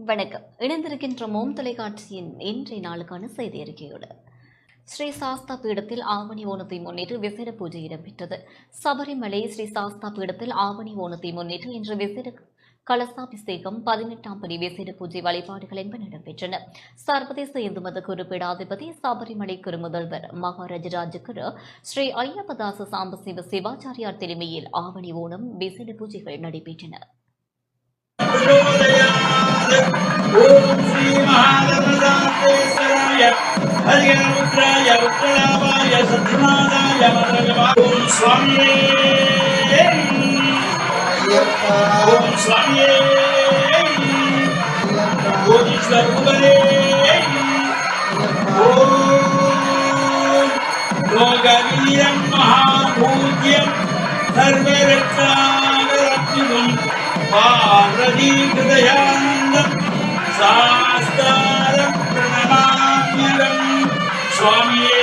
வணக்கம். இணைந்திருக்கின்ற மோம் தொலைக்காட்சியின் இன்றைய நாளுக்கான செய்தி அறிக்கையோடு ஸ்ரீ சாஸ்தா பீடத்தில் ஆவணி ஓணத்தை முன்னிட்டு விசேட பூஜை இடம்பெற்றது. சபரிமலை ஸ்ரீ சாஸ்தா பீடத்தில் ஆவணி ஓணத்தை முன்னிட்டு இன்று விசேட கலசாபிஷேகம் 18ஆம் படி விசேட பூஜை வழிபாடுகள் என்பன இடம்பெற்றன. சர்வதேச இந்து மத குரு பீடாதிபதி சபரிமலை குரு முதல்வர் மகாராஜராஜ குரு ஸ்ரீ ஐயப்பதாச சாம்பசிவ சிவாச்சாரியார் தலைமையில் ஆவணி ஓணம் விசேட பூஜைகள் நடைபெற்றன. ஓம் ஸ்ரீ மகாதமதாசேஸ்வராய ஹரிகரமுத்ராய உத்ரலாபாய சத்யநாதாய மதகவாய சுவாமியே ஓம் சுவாமியே கோதீஸ்வரூபரே ஓம் லோகவீரம் மகாபூஜ்யம் சர்வரட்சாகரத்னம் பார்வதி ஹிருதயானந்தம் சாஸ்தாரம் பிரணமாம்யகம் சுவாமியே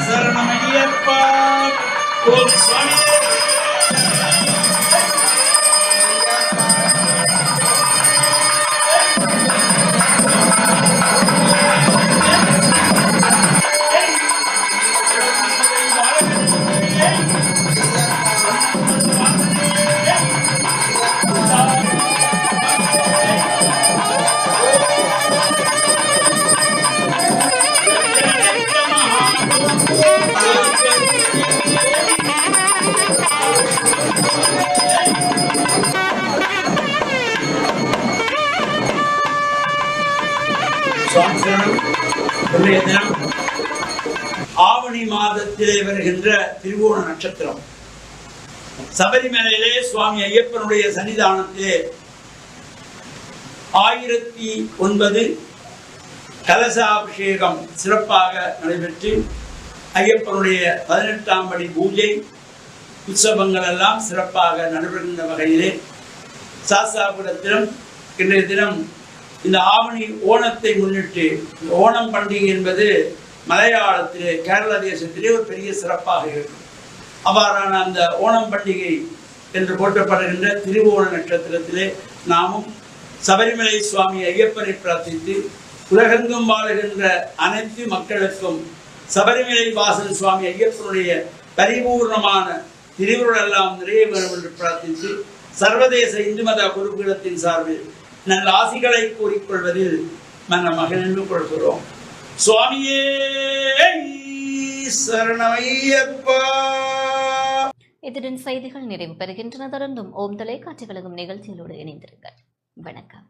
சரணமய்யப்பா. ஓம் சுவாமியே ஆவணி மாதத்திலே வருகின்ற திருவோண நட்சத்திரம் சபரிமலையிலே சுவாமி ஐயப்பனுடைய சன்னிதானத்திலே 1009 கலசாபிஷேகம் சிறப்பாக நடைபெற்று ஐயப்பனுடைய 18ஆம் படி பூஜை உற்சவங்கள் எல்லாம் சிறப்பாக நடைபெறுகின்ற வகையிலே சாஸ்தாபுரத்திலும் இன்றைய தினம் இந்த ஆவணி ஓணத்தை முன்னிட்டு ஓணம் பண்டிகை என்பது மலையாளத்திலே கேரள தேசத்திலே ஒரு பெரிய சிறப்பாக இருக்கும். அவ்வாறான அந்த ஓணம் பண்டிகை என்று போற்றப்படுகின்ற திருவோண நட்சத்திரத்திலே நாமும் சபரிமலை சுவாமி ஐயப்பனை பிரார்த்தித்து உலகெங்கும் வாழுகின்ற அனைத்து மக்களுக்கும் சபரிமலை வாசன் சுவாமி ஐயப்பனுடைய பரிபூர்ணமான திருவுருள் எல்லாம் நிறைய வேண்டும் என்று பிரார்த்தித்து சர்வதேச இந்து மத குருபீடத்தின் சார்பில் நல்ல ஆசிகளை கூறிக்கொள்வதில் மன மகிழ்ந்து கொள்கிறோம். சுவாமியே சரணமையப்பா. இதுடன் செய்திகள் நிறைவு பெறுகின்றன. தொடர்ந்தும் ஓம் தொலைக்காட்சி வழங்கும் நிகழ்ச்சிகளோடு இணைந்திருங்கள். வணக்கம்.